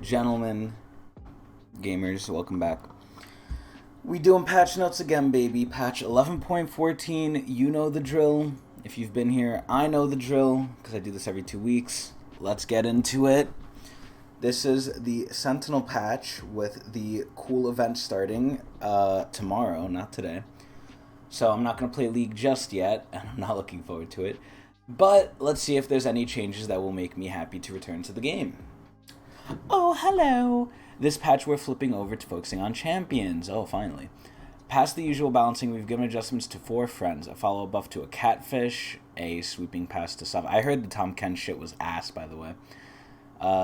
gentlemen, gamers, welcome back. We doing patch notes again, baby. Patch 11.14, you know the drill. If you've been here, I know the drill, because I do this every 2 weeks. Let's get into it. This is the Sentinel patch with the cool event starting tomorrow, not today. So I'm not going to play League just yet, and I'm not looking forward to it. But let's see if there's any changes that will make me happy to return to the game. Oh, hello! This patch we're flipping over to focusing on champions. Oh, finally. Past the usual balancing, we've given adjustments to 4 friends. A follow-up buff to a catfish, a sweeping pass to solve... I heard the Tom Ken shit was ass, by the way.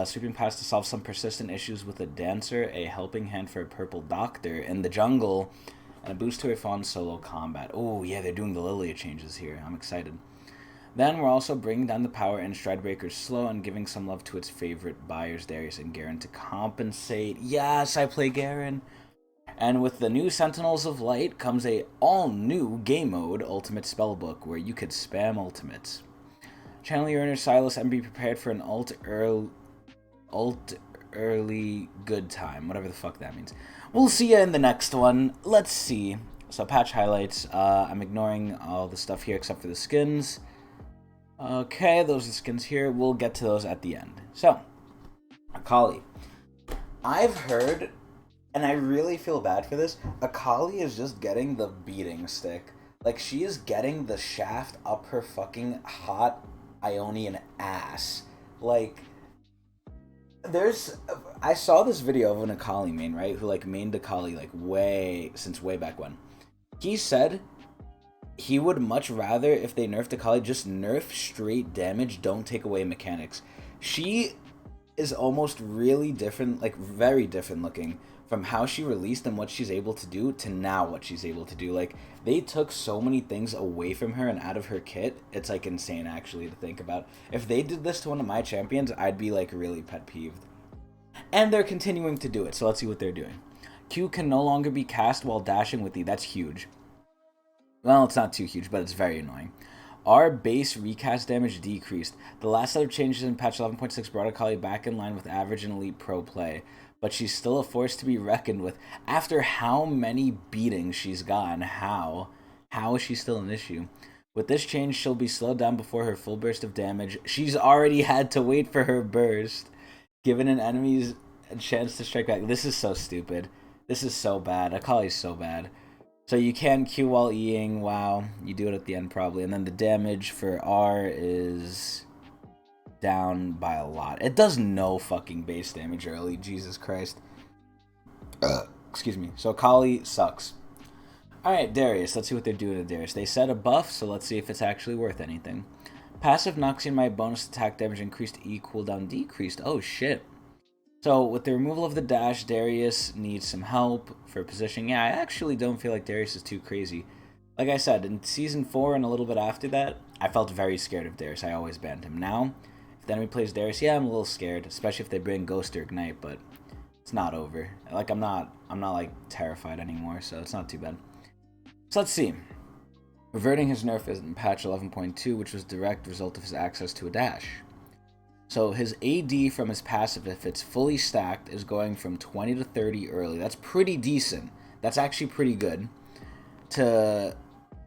Sweeping pass to solve some persistent issues with a dancer, a helping hand for a purple doctor in the jungle, and a boost to a fun solo combat. Oh, yeah, they're doing the Lilia changes here. I'm excited. Then we're also bringing down the power in Stridebreaker's slow and giving some love to its favorite buyers, Darius and Garen, to compensate. Yes, I play Garen. And with the new Sentinels of Light comes a all-new game mode, Ultimate Spellbook, where you could spam ultimates. Channel your inner Silas and be prepared for an early good time, whatever the fuck that means. We'll see you in the next one. Let's see. So patch highlights. I'm ignoring all the stuff here except for the skins. Okay, those are the skins here. We'll get to those at the end. So, Akali. I've heard, and I really feel bad for this, Akali is just getting the beating stick. Like, she is getting the shaft up her fucking hot Ionian ass. Like, I saw this video of an Akali main, right? Who, like, mained Akali, like, way back when. He said he would much rather, if they nerfed Akali, just nerf straight damage, don't take away mechanics. She is almost really different, like very different looking from how she released and what she's able to do to now what she's able to do. Like, they took so many things away from her and out of her kit. It's like insane actually to think about. If they did this to one of my champions, I'd be like really pet peeved. And they're continuing to do it, so let's see what they're doing. Q can no longer be cast while dashing with E. That's huge. Well, it's not too huge, but it's very annoying. Our base recast damage decreased. The last set of changes in patch 11.6 brought Akali back in line with average and elite pro play, but she's still a force to be reckoned with. After how many beatings she's gotten, how is she still an issue? With this change, she'll be slowed down before her full burst of damage. She's already had to wait for her burst, giving an enemy a chance to strike back. This is so stupid. This is so bad. Akali's so bad. So you can Q while Eing, wow, you do it at the end probably, and then the damage for R is down by a lot. It does no fucking base damage early, Jesus Christ. Excuse me. So Akali sucks. Alright, Darius, let's see what they're doing to Darius. They set a buff, so let's see if it's actually worth anything. Passive knocks in my bonus attack damage increased, E cooldown decreased. Oh shit. So, with the removal of the dash, Darius needs some help for positioning. Yeah, I actually don't feel like Darius is too crazy. Like I said, in Season 4 and a little bit after that, I felt very scared of Darius. I always banned him. Now, if the enemy plays Darius, yeah, I'm a little scared, especially if they bring Ghost or Ignite, but it's not over. Like, I'm not like, terrified anymore, so it's not too bad. So, let's see. Reverting his nerf in patch 11.2, which was direct result of his access to a dash. So his AD from his passive, if it's fully stacked, is going from 20 to 30 early. That's pretty decent. That's actually pretty good. To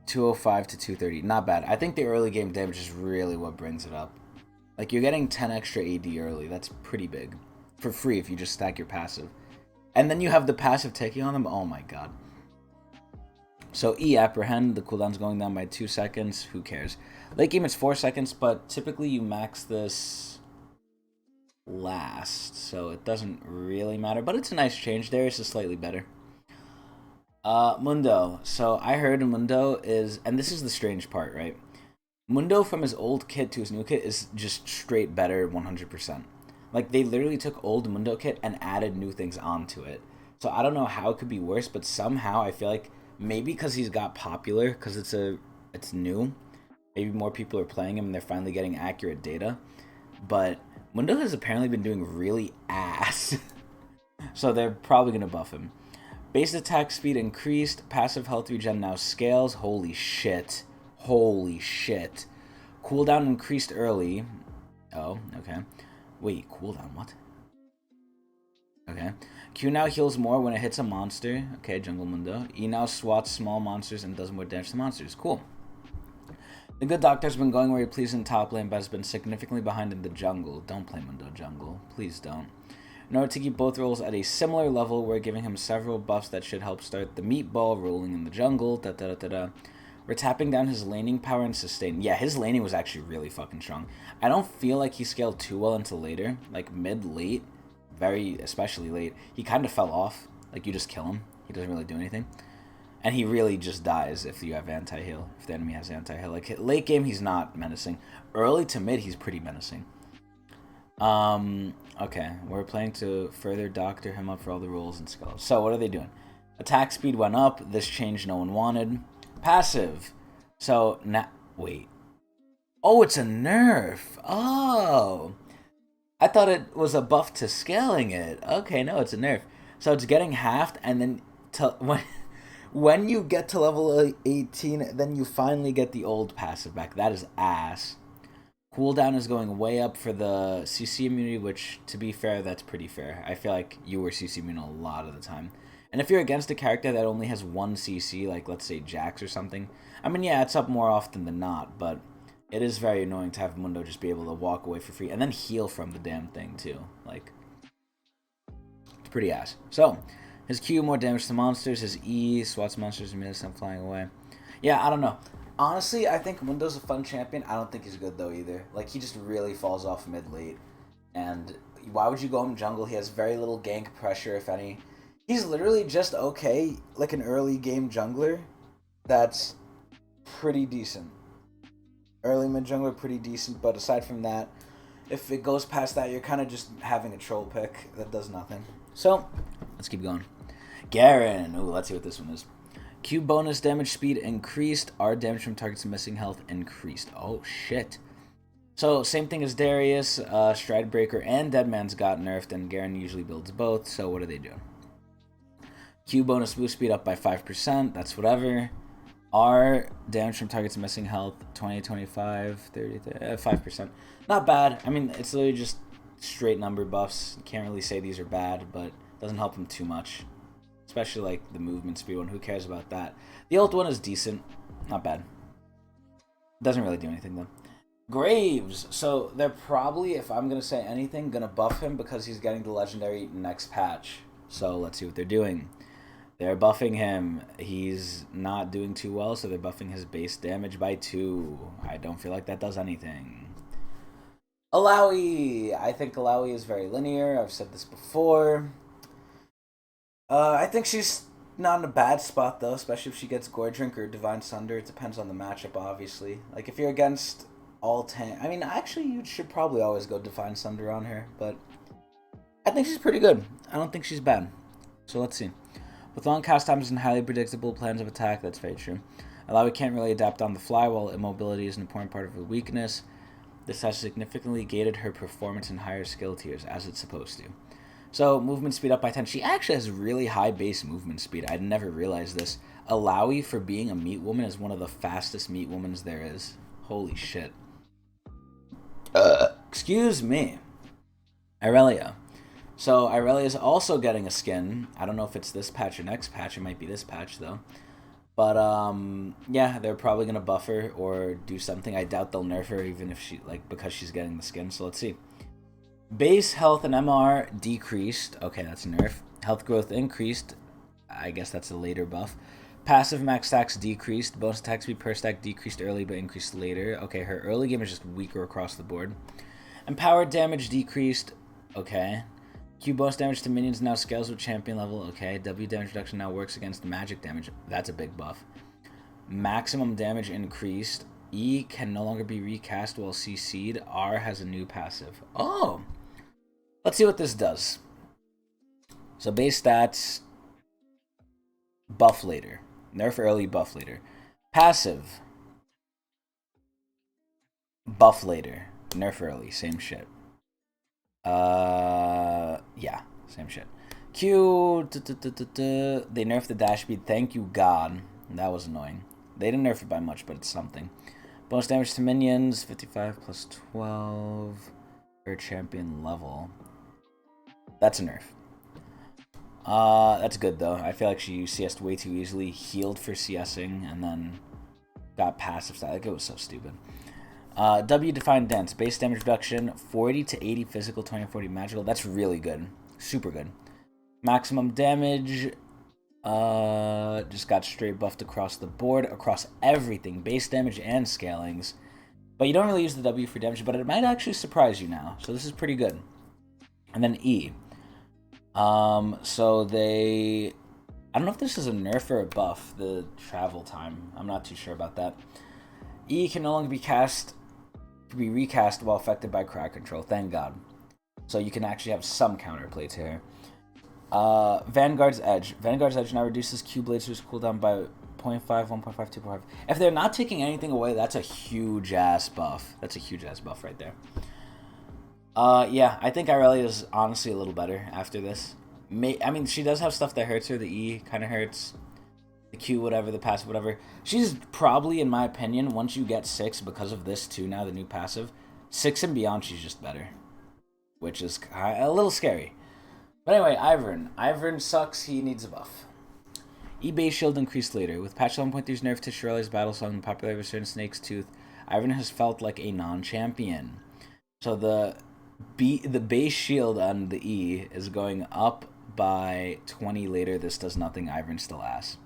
205 to 230. Not bad. I think the early game damage is really what brings it up. Like, you're getting 10 extra AD early. That's pretty big. For free if you just stack your passive. And then you have the passive taking on them. Oh my god. So E, Apprehend, the cooldown's going down by 2 seconds. Who cares? Late game it's 4 seconds, but typically you max this last, so it doesn't really matter, but it's a nice change. Darius is slightly better. Mundo. So I heard Mundo is, and this is the strange part, right? Mundo from his old kit to his new kit is just straight better 100%. Like, they literally took old Mundo kit and added new things onto it. So I don't know how it could be worse, but somehow I feel like maybe because he's got popular, because it's new, maybe more people are playing him and they're finally getting accurate data, but Mundo has apparently been doing really ass. So they're probably going to buff him. Base attack speed increased. Passive health regen now scales. Holy shit. Holy shit. Cooldown increased early. Oh, okay. Wait, cooldown, what? Okay. Q now heals more when it hits a monster. Okay, Jungle Mundo. E now swats small monsters and does more damage to monsters. Cool. The good doctor's been going where he pleases in top lane, but has been significantly behind in the jungle. Don't play Mundo jungle. Please don't. In order to keep both roles at a similar level, we're giving him several buffs that should help start the meatball rolling in the jungle. We're tapping down his laning power and sustain. Yeah, his laning was actually really fucking strong. I don't feel like he scaled too well until later. Like, mid-late, especially late, he kind of fell off. Like, you just kill him. He doesn't really do anything. And he really just dies if you have anti-heal. If the enemy has anti-heal. Like, late game, he's not menacing. Early to mid, he's pretty menacing. Okay. We're planning to further doctor him up for all the rules and skills. So, what are they doing? Attack speed went up. This change no one wanted. Passive. So, now... Wait. Oh, it's a nerf. Oh. I thought it was a buff to scaling it. Okay, no, it's a nerf. So, it's getting halved, and then... When you get to level 18, then you finally get the old passive back. That is ass. Cooldown is going way up for the CC immunity, which, to be fair, that's pretty fair. I feel like you were CC immune a lot of the time. And if you're against a character that only has one CC, like, let's say, Jax or something, I mean, yeah, it's up more often than not, but it is very annoying to have Mundo just be able to walk away for free and then heal from the damn thing, too. Like, it's pretty ass. So, his Q, more damage to monsters. His E, swats monsters and misses them flying away. Yeah, I don't know. Honestly, I think Mundo's a fun champion. I don't think he's good, though, either. Like, he just really falls off mid-late. And why would you go him jungle? He has very little gank pressure, if any. He's literally just okay, like an early game jungler. That's pretty decent. Early mid jungler, pretty decent. But aside from that, if it goes past that, you're kind of just having a troll pick that does nothing. So, let's keep going. Garen. Ooh, let's see what this one is. Q bonus damage speed increased. R damage from targets missing health increased. Oh, shit. So, same thing as Darius. Stride Breaker and Deadman's got nerfed, and Garen usually builds both. So, what do they do? Q bonus move speed up by 5%. That's whatever. R damage from targets missing health 20, 25, 30, 5%. Not bad. I mean, it's literally just straight number buffs. You can't really say these are bad, but it doesn't help them too much. Especially like the movement speed one. Who cares about that? The ult one is decent. Not bad. Doesn't really do anything though. Graves. So they're probably, if I'm going to say anything, going to buff him because he's getting the legendary next patch. So let's see what they're doing. They're buffing him. He's not doing too well, so they're buffing his base damage by 2. I don't feel like that does anything. Alawi. I think Alawi is very linear. I've said this before. I think she's not in a bad spot, though, especially if she gets Gore Drink or Divine Sunder. It depends on the matchup, obviously. Like, if you're against all 10... I mean, actually, you should probably always go Divine Sunder on her, but I think she's pretty good. I don't think she's bad. So let's see. With long cast times and highly predictable plans of attack, that's very true. Alawi can't really adapt on the fly, while immobility is an important part of her weakness. This has significantly gated her performance in higher skill tiers, as it's supposed to. So, movement speed up by 10. She actually has really high base movement speed. I'd never realized this. Alawi, for being a meat woman, is one of the fastest meat womans there is. Holy shit. Excuse me. Irelia. So, Irelia is also getting a skin. I don't know if it's this patch or next patch. It might be this patch, though. But, yeah, they're probably going to buff her or do something. I doubt they'll nerf her even if she, like, because she's getting the skin. So, let's see. Base health and MR decreased. Okay, that's a nerf. Health growth increased. I guess that's a later buff. Passive max stacks decreased. Bonus attack speed per stack decreased early but increased later. Okay, her early game is just weaker across the board. Empowered damage decreased. Okay. Q bonus damage to minions now scales with champion level. Okay. W damage reduction now works against magic damage. That's a big buff. Maximum damage increased. E can no longer be recast while CC'd. R has a new passive. Oh! Let's see what this does. So base stats. Buff later. Nerf early, buff later. Passive. Buff later. Nerf early. Same shit. Yeah, same shit. Q, they nerfed the dash speed. Thank you, God. That was annoying. They didn't nerf it by much, but it's something. Bonus damage to minions, 55 plus 12 per champion level. That's a nerf. That's good though. I feel like she used CS way too easily, healed for CSing, and then got passive style. Like, it was so stupid. W defined dance, base damage reduction, 40 to 80 physical, 20 to 40 magical. That's really good, super good. Maximum damage, just got straight buffed across the board, across everything, base damage and scalings. But you don't really use the W for damage, but it might actually surprise you now. So this is pretty good. And then E. So they, I don't know if this is a nerf or a buff, the travel time. I'm not too sure about that. E can no longer be recast while affected by crowd control. Thank God. So you can actually have some counterplay to her. Vanguard's Edge. Vanguard's Edge now reduces Q Blazer's cooldown by 0.5, 1.5, 2.5. If they're not taking anything away, that's a huge ass buff. That's a huge ass buff right there. Yeah, I think Irelia is honestly a little better after this. I mean, she does have stuff that hurts her. The E kind of hurts. The Q, whatever, the passive, whatever. She's probably, in my opinion, once you get 6, because of this too now, the new passive, 6 and beyond, she's just better. Which is a little scary. But anyway, Ivern. Ivern sucks, he needs a buff. E-base shield increased later. With patch 11.3's nerf to Shirley's battle song, the popular version of Snake's Tooth, Ivern has felt like a non-champion. So the base shield on the E is going up by 20 later. This does nothing. Ivern still ass.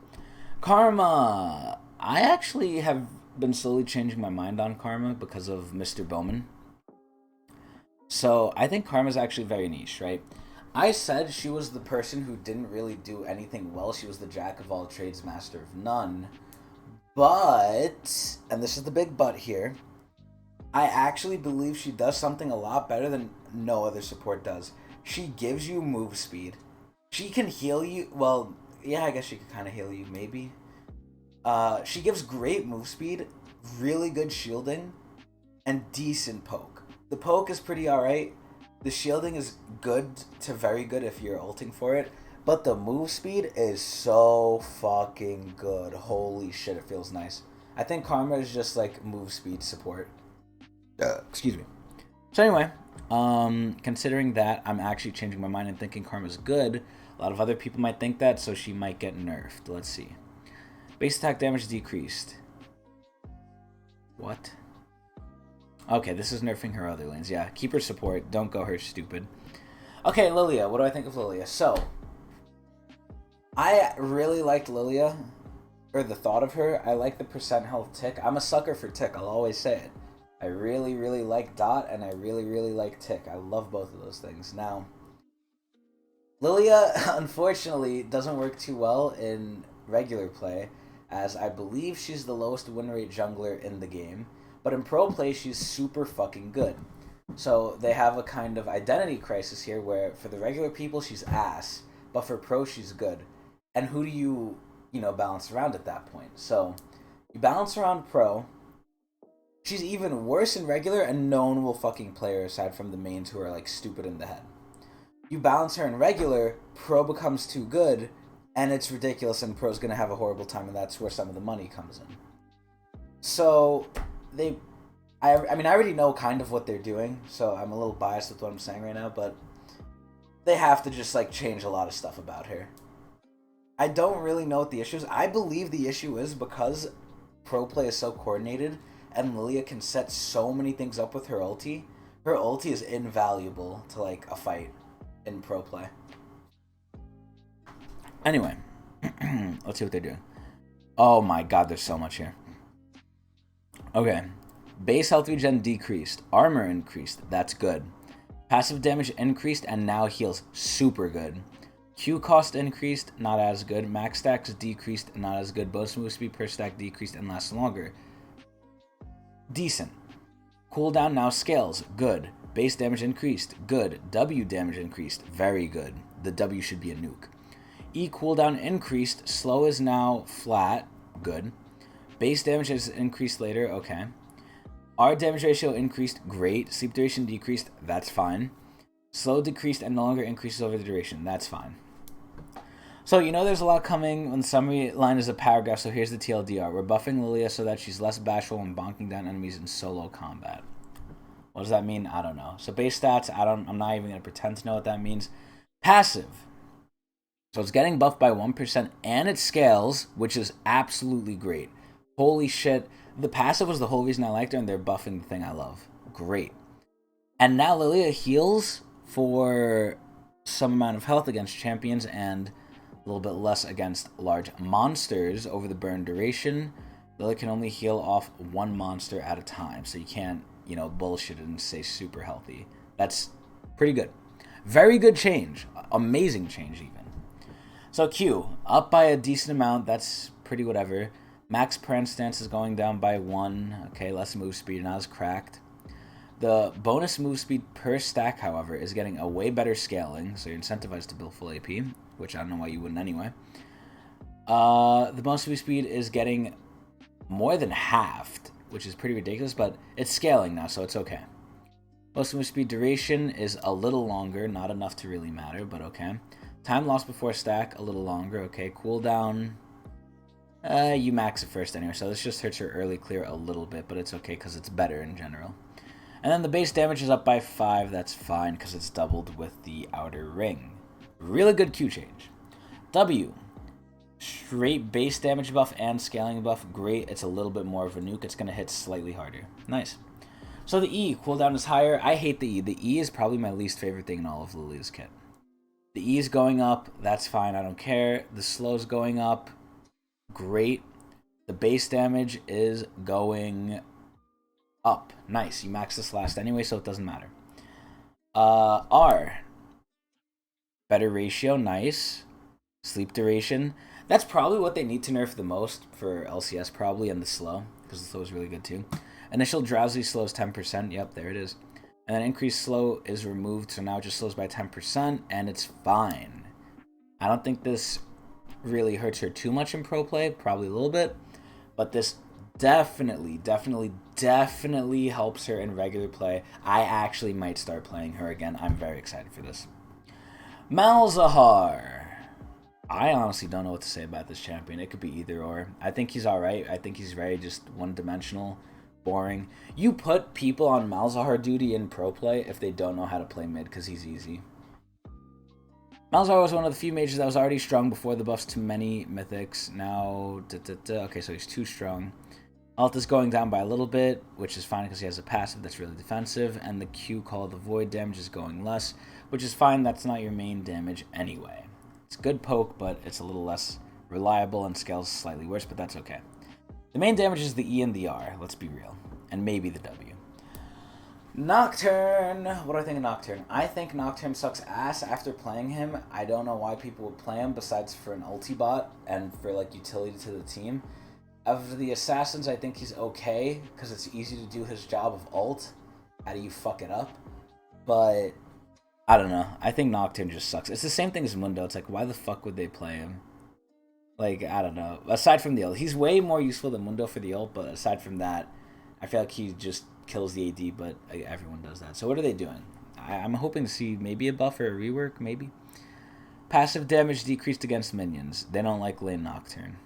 Karma. I actually have been slowly changing my mind on Karma because of Mr. Bowman. So I think Karma's actually very niche, right? I said she was the person who didn't really do anything well. She was the jack of all trades, master of none. But, and this is the big but here, I actually believe she does something a lot better than no other support does. She gives you move speed. She can heal you. Well, yeah, I guess she could kind of heal you, maybe. She gives great move speed, really good shielding, and decent poke. The poke is pretty alright. The shielding is good to very good if you're ulting for it. But the move speed is so fucking good. Holy shit, it feels nice. I think Karma is just like move speed support. Excuse me. So anyway, considering that, I'm actually changing my mind and thinking Karma's good. A lot of other people might think that, so she might get nerfed. Let's see. Base attack damage decreased. What? Okay, this is nerfing her other lanes. Yeah, keep her support. Don't go her stupid. Okay, Lilia. What do I think of Lilia? So, I really liked Lilia, or the thought of her. I like the percent health tick. I'm a sucker for tick. I'll always say it. I really, really like Dot, and I really, really like tick. I love both of those things. Now, Lilia, unfortunately, doesn't work too well in regular play, as I believe she's the lowest win rate jungler in the game. But in pro play, she's super fucking good. So they have a kind of identity crisis here where for the regular people, she's ass. But for pro, she's good. And who do you balance around at that point? So you balance around pro. She's even worse in regular, and no one will fucking play her aside from the mains who are like stupid in the head. You balance her in regular, pro becomes too good, and it's ridiculous, and pro's gonna have a horrible time, and that's where some of the money comes in. So I already know kind of what they're doing, so I'm a little biased with what I'm saying right now, but they have to just like change a lot of stuff about her. I don't really know what the issue is. I believe the issue is because pro play is so coordinated and Lilia can set so many things up with her ulti. Her ulti is invaluable to like a fight in pro play. Anyway, let's see what they're doing. Oh my god, there's so much here. Okay, base health regen decreased, armor increased, that's good. Passive damage increased and now heals, super good. Q cost increased, not as good. Max stacks decreased, not as good. Bonus move speed per stack decreased and lasts longer. Decent. Cooldown now scales, good. Base damage increased, good. W damage increased, very good. The W should be a nuke. E cooldown increased, slow is now flat, good. Base damage has increased later, okay. R damage ratio increased, great. Sleep duration decreased, that's fine. Slow decreased and no longer increases over the duration, that's fine. So, there's a lot coming when the summary line is a paragraph, so here's the TLDR. We're buffing Lilia so that she's less bashful when bonking down enemies in solo combat. What does that mean? I don't know. So base stats, I'm not even going to pretend to know what that means. Passive. So it's getting buffed by 1% and it scales, which is absolutely great. Holy shit. The passive was the whole reason I liked her, and they're buffing the thing I love. Great. And now Lilia heals for some amount of health against champions and a little bit less against large monsters over the burn duration. Lilia can only heal off one monster at a time, so you can't, bullshit it and say super healthy. That's pretty good. Very good change. Amazing change, even. So Q, up by a decent amount. That's pretty whatever. Max Prance stance is going down by 1. Okay, less move speed, not as cracked. The bonus move speed per stack, however, is getting a way better scaling, so you're incentivized to build full AP, which I don't know why you wouldn't anyway. The bonus move speed is getting more than halved, which is pretty ridiculous, but it's scaling now, so it's okay. Bonus move speed duration is a little longer, not enough to really matter, but okay. Time lost before stack, a little longer, okay. Cooldown, you max it first anyway, so this just hurts your early clear a little bit, but it's okay because it's better in general. And then the base damage is up by 5. That's fine because it's doubled with the outer ring. Really good Q change. W. Straight base damage buff and scaling buff. Great. It's a little bit more of a nuke. It's going to hit slightly harder. Nice. So the E. Cooldown is higher. I hate the E. The E is probably my least favorite thing in all of Lilia's kit. The E is going up. That's fine. I don't care. The slow is going up. Great. The base damage is going up. Nice. You max this last anyway, so it doesn't matter. R. Better ratio. Nice. Sleep duration. That's probably what they need to nerf the most for LCS, probably, and the slow, because the slow is really good too. Initial drowsy slows 10%. Yep, there it is. And then increased slow is removed, so now it just slows by 10%, and it's fine. I don't think this really hurts her too much in pro play, probably a little bit, but this definitely helps her in regular play. I actually might start playing her again. I'm very excited for this. Malzahar. I honestly don't know what to say about this champion. It could be either or. I think he's alright. I think he's very just one-dimensional, boring. You put people on Malzahar duty in pro play if they don't know how to play mid, because he's easy. Malzahar was one of the few mages that was already strong before the buffs to many mythics. Now, okay, so he's too strong. Health is going down by a little bit, which is fine because he has a passive that's really defensive, and the Q Call of the Void damage is going less, which is fine. That's not your main damage anyway. It's good poke, but it's a little less reliable and scales slightly worse, but that's okay. The main damage is the E and the R, let's be real, and maybe the W. Nocturne. What do I think of Nocturne? I think Nocturne sucks ass after playing him. I don't know why people would play him besides for an ulti bot and for like utility to the team. Of the assassins, I think he's okay because it's easy to do his job of ult. How do you fuck it up? But I don't know. I think Nocturne just sucks. It's the same thing as Mundo. It's like, why the fuck would they play him? Like, I don't know. Aside from the ult, he's way more useful than Mundo for the ult, but aside from that, I feel like he just kills the AD, but everyone does that. So what are they doing? I'm hoping to see maybe a buff or a rework, maybe. Passive damage decreased against minions. They don't like lane Nocturne.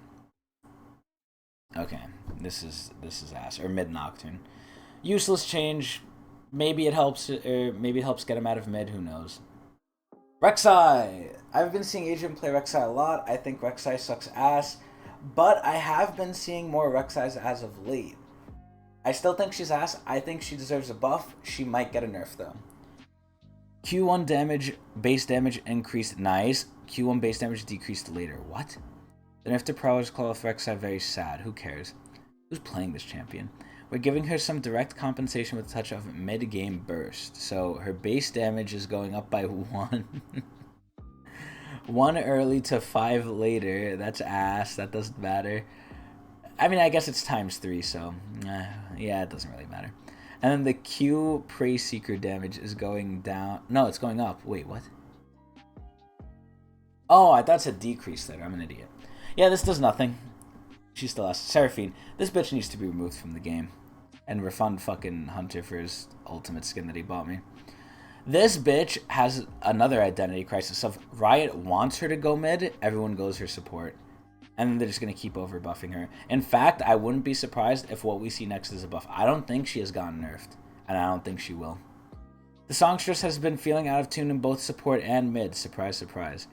Okay, this is ass. Or mid Nocturne. Useless change. Maybe it helps, or maybe it helps get him out of mid. Who knows? Rek'Sai. I've been seeing Adrian play Rek'Sai a lot. I think Rek'Sai sucks ass, but I have been seeing more Rek'Sais as of late. I still think she's ass. I think she deserves a buff. She might get a nerf though. Q1 damage, base damage increased. Nice. Q1 base damage decreased later. What? The nerf to Prowler's Claw of Rek'Sai very sad. Who cares? Who's playing this champion? We're giving her some direct compensation with a touch of mid-game burst. So her base damage is going up by 1. 1 early to 5 later. That's ass. That doesn't matter. I mean, I guess it's times 3, so yeah, it doesn't really matter. And then the Q Prey Seeker damage is going down. No, it's going up. Wait, what? Oh, I thought it said decrease there. I'm an idiot. Yeah, this does nothing. She's still us. Seraphine. This bitch needs to be removed from the game. And refund fucking Hunter for his ultimate skin that he bought me. This bitch has another identity crisis. So if Riot wants her to go mid, everyone goes her support. And then they're just going to keep over buffing her. In fact, I wouldn't be surprised if what we see next is a buff. I don't think she has gotten nerfed. And I don't think she will. The songstress has been feeling out of tune in both support and mid. Surprise, surprise.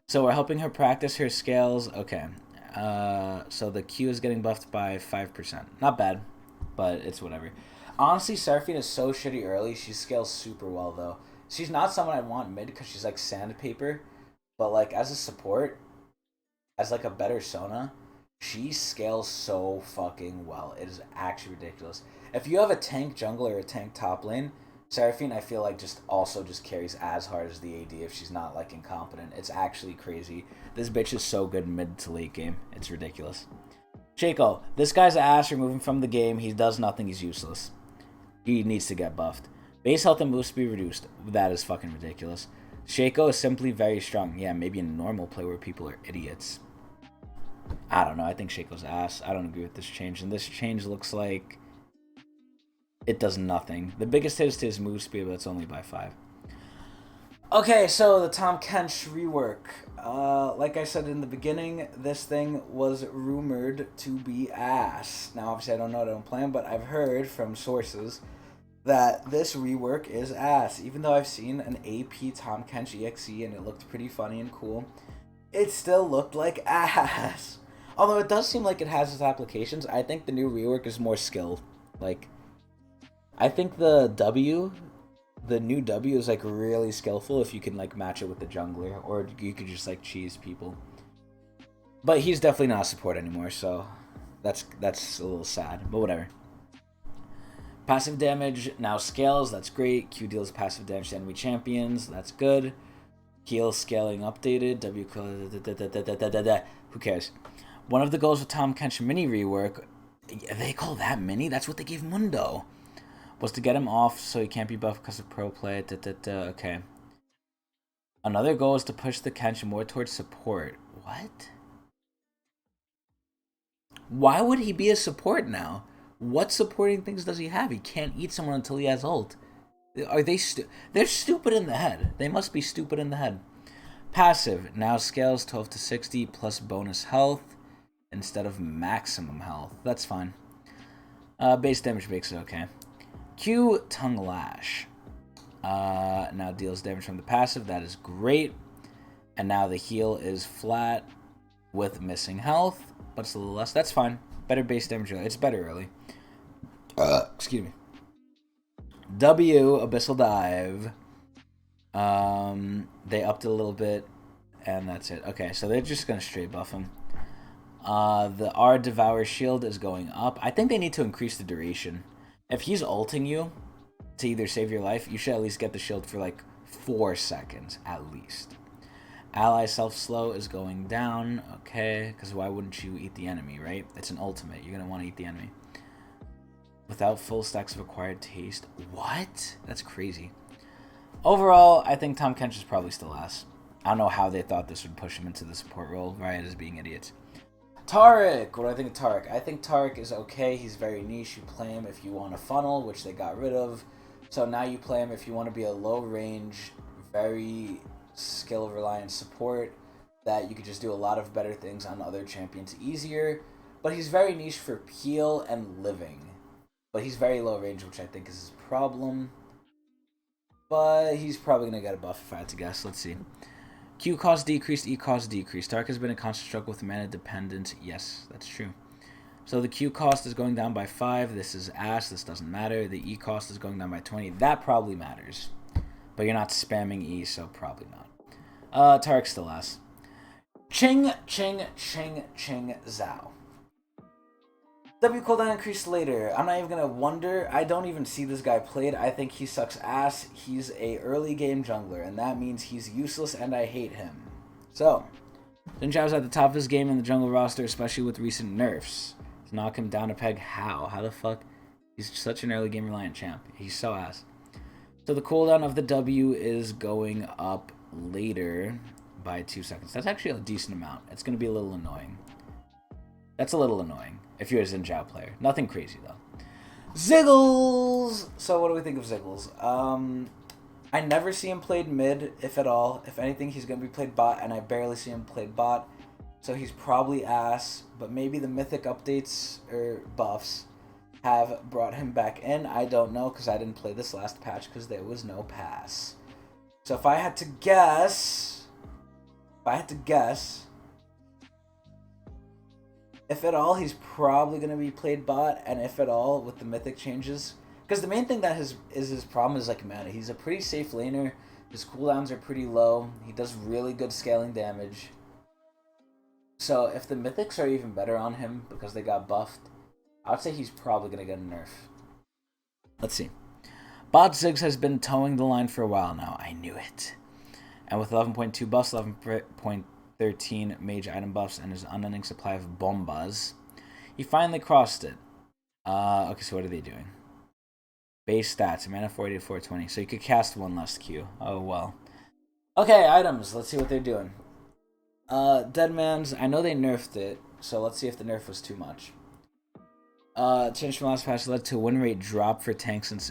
So we're helping her practice her scales. Okay. So the Q is getting buffed by 5%. Not bad, but it's whatever. Honestly, Seraphine is so shitty early. She scales super well, though. She's not someone I'd want mid because she's like sandpaper. But like as a support, as like a better Sona, she scales so fucking well. It is actually ridiculous. If you have a tank jungle or a tank top lane, Seraphine I feel like just carries as hard as the AD if she's not like incompetent. It's actually crazy. This bitch is so good mid to late game. It's ridiculous. Shaco, this guy's ass. Remove him from the game. He does nothing. He's useless. He needs to get buffed. Base health and move speed reduced. That is fucking ridiculous. Shaco is simply very strong. Yeah, maybe in normal play where people are idiots. I don't know. I think Shaco's ass. I don't agree with this change. And this change looks like it does nothing. The biggest hit is to his move speed, but it's only by 5. Okay, so the Tahm Kench rework. Like I said in the beginning, this thing was rumored to be ass. Now, obviously, I don't know. I don't play him, but I've heard from sources that this rework is ass. Even though I've seen an AP Tahm Kench EXE and it looked pretty funny and cool, it still looked like ass. Although it does seem like it has its applications, I think the new rework is more skill. Like, I think the new W is like really skillful if you can like match it with the jungler, or you could just like cheese people. But he's definitely not a support anymore, so that's a little sad, but whatever. Passive damage now scales, that's great. Q deals passive damage to enemy champions, that's good. Heal scaling updated. W who cares? One of the goals with Tahm Kench mini rework, they call that mini? That's what they gave Mundo. Was to get him off so he can't be buffed because of pro play. Okay. Another goal is to push the Kench more towards support. What? Why would he be a support now? What supporting things does he have? He can't eat someone until he has ult. Are they they're stupid in the head. They must be stupid in the head. Passive now scales 12 to 60 plus bonus health instead of maximum health. That's fine. Base damage makes it okay. Q Tongue Lash now deals damage from the passive. That is great. And now the heal is flat with missing health, but it's a little less. That's fine. Better base damage early. It's better early. Excuse me. W Abyssal Dive. They upped it a little bit, and that's it. Okay, so they're just gonna straight buff him. The R Devour Shield is going up. I think they need to increase the duration. If he's ulting you to either save your life, you should at least get the shield for like 4 seconds at least. Ally self-slow is going down. Okay, because why wouldn't you eat the enemy, right? It's an ultimate. You're going to want to eat the enemy. Without full stacks of acquired taste. What? That's crazy. Overall, I think Tahm Kench is probably still ass. I don't know how they thought this would push him into the support role, right, as being idiots. Taric! What do I think of Taric? I think Taric is okay. He's very niche. You play him if you want a funnel, which they got rid of. So now you play him if you want to be a low range, very skill reliant support that you could just do a lot of better things on other champions easier. But he's very niche for peel and living. But he's very low range, which I think is his problem. But he's probably going to get a buff if I had to guess. Let's see. Q cost decreased, E cost decreased. Taric has been in constant struggle with mana dependence. Yes, that's true. So the Q cost is going down by 5. This is ass. This doesn't matter. The E cost is going down by 20. That probably matters. But you're not spamming E, so probably not. Taric's still ass. Ching, ching, ching, ching, zao. W cooldown increased later. I'm not even going to wonder. I don't even see this guy played. I think he sucks ass. He's a early game jungler, and that means he's useless, and I hate him. So, Xin Zhao's at the top of his game in the jungle roster, especially with recent nerfs. To knock him down a peg, how? How the fuck? He's such an early game reliant champ. He's so ass. So the cooldown of the W is going up later by 2 seconds. That's actually a decent amount. It's going to be a little annoying. That's a little annoying if you're a Xin Zhao player. Nothing crazy, though. Ziggles! So what do we think of Ziggles? I never see him played mid, if at all. If anything, he's going to be played bot, and I barely see him played bot. So he's probably ass, but maybe the mythic updates or buffs have brought him back in. I don't know, because I didn't play this last patch because there was no pass. So if I had to guess, if I had to guess, if at all, he's probably going to be played bot, and if at all, with the mythic changes. Because the main thing that is his problem is like mana. He's a pretty safe laner. His cooldowns are pretty low. He does really good scaling damage. So if the mythics are even better on him because they got buffed, I would say he's probably going to get a nerf. Let's see. Bot Ziggs has been towing the line for a while now. I knew it. And with 11.2 buffs, 11.13 mage item buffs, and his unending supply of bombas, he finally crossed it. Okay, so what are they doing? Base stats, mana 40 to 420. So you could cast one less Q. Oh, well. Okay, items. Let's see what they're doing. Deadman's, I know they nerfed it, so let's see if the nerf was too much. Change from last patch led to win rate drop for tanks since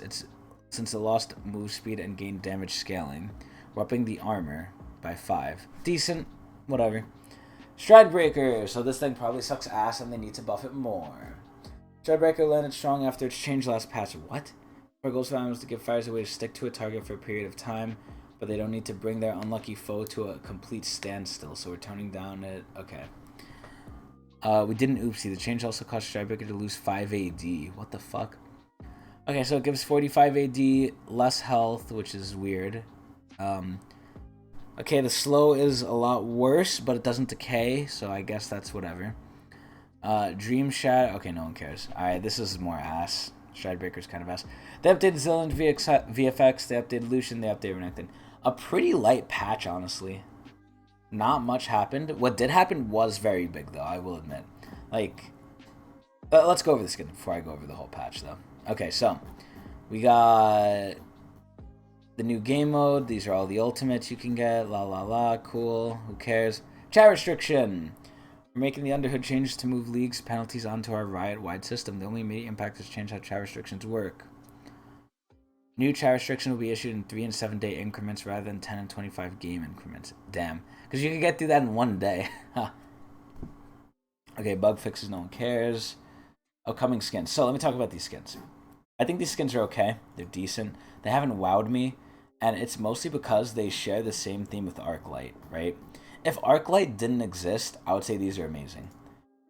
it lost move speed and gained damage scaling. We're upping the armor by 5. Decent. Whatever. Stridebreaker. So this thing probably sucks ass and they need to buff it more. Stridebreaker landed strong after its change last patch. What? Our goal was to give fighters a way to stick to a target for a period of time, but they don't need to bring their unlucky foe to a complete standstill, so we're toning down it. Okay. We didn't oopsie. The change also caused Stridebreaker to lose 5 AD. What the fuck? Okay, so it gives 45 AD, less health, which is weird. Okay, the slow is a lot worse, but it doesn't decay, so I guess that's whatever. Dream Shadow. Okay, no one cares. Alright, this is more ass. Stridebreaker's kind of ass. They updated Zillion VFX, they updated Lucian, they updated Renekton. A pretty light patch, honestly. Not much happened. What did happen was very big, though, I will admit. Like, let's go over the skin before I go over the whole patch, though. Okay, so, we got the new game mode. These are all the ultimates you can get. La la la, cool. Who cares? Chat restriction. We're making the Underhood changes to move leagues penalties onto our Riot-wide system. The only immediate impact is change how chat restrictions work. New chat restriction will be issued in 3 and 7 day increments rather than 10 and 25 game increments. Damn. Because you can get through that in one day. Okay, bug fixes, no one cares. Upcoming skins. So let me talk about these skins. I think these skins are okay. They're decent. They haven't wowed me. And it's mostly because they share the same theme with Arclight, right? If Arclight didn't exist, I would say these are amazing.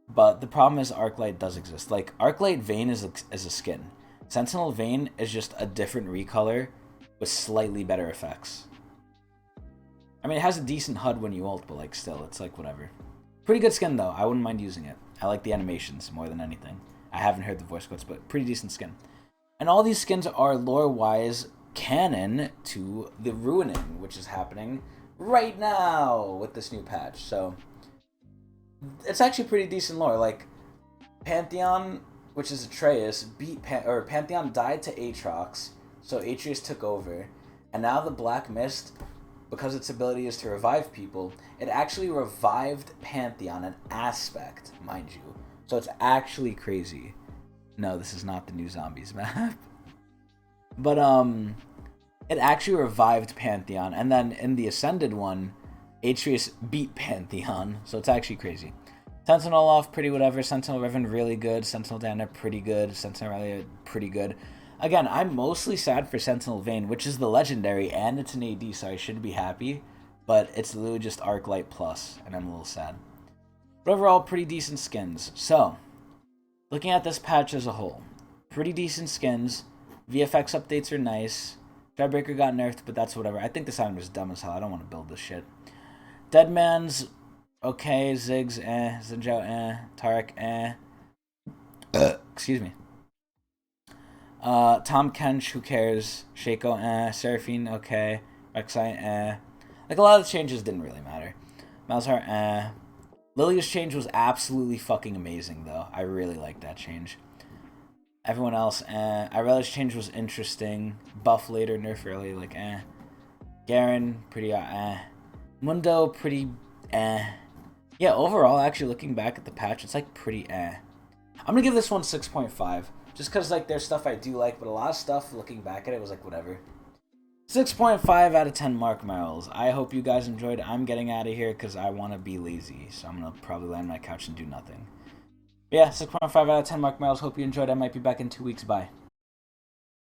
But the problem is Arclight does exist. Like, Arclight Vayne is a skin. Sentinel Vayne is just a different recolor with slightly better effects. I mean, it has a decent HUD when you ult, but like still, it's like whatever. Pretty good skin though. I wouldn't mind using it. I like the animations more than anything. I haven't heard the voice quotes, but pretty decent skin. And all these skins are lore-wise canon to the ruining, which is happening right now with this new patch. So it's actually pretty decent lore. Like Pantheon, which is Atreus, beat Pantheon died to Aatrox, so Atreus took over, and now the Black Mist, because its ability is to revive people, it actually revived Pantheon, an aspect, mind you. So it's actually crazy. No, this is not the new Zombies map. But it actually revived Pantheon, and then in the Ascended one, Atreus beat Pantheon, so it's actually crazy. Sentinel off, pretty whatever. Sentinel Riven, really good. Sentinel Diana, pretty good. Sentinel Aurelia, pretty good. Again, I'm mostly sad for Sentinel Vayne, which is the legendary, and it's an AD, so I should be happy. But it's literally just Arclight Plus, and I'm a little sad. But overall, pretty decent skins. So, looking at this patch as a whole, pretty decent skins. VFX updates are nice. Stridebreaker got nerfed, but that's whatever. I think this item is dumb as hell. I don't want to build this shit. Deadman's okay. Ziggs, Zinjao, Tarek, excuse me. Tom Kench, who cares? Shaco, Seraphine, okay. Rek'Sai, Like, a lot of the changes didn't really matter. Malzahar, Lilia's change was absolutely fucking amazing, though. I really liked that change. Everyone else, Irelia's change was interesting. Buff later, nerf early, like, Garen, pretty, Mundo, pretty, Yeah, overall, actually, looking back at the patch, it's, like, pretty, I'm gonna give this one 6.5. Just because, like, there's stuff I do like, but a lot of stuff, looking back at it, was, like, whatever. 6.5 out of 10 mark merrills. I hope you guys enjoyed. I'm getting out of here because I want to be lazy. So I'm going to probably lay on my couch and do nothing. But yeah, 6.5 out of 10 mark merrills. Hope you enjoyed. I might be back in 2 weeks. Bye.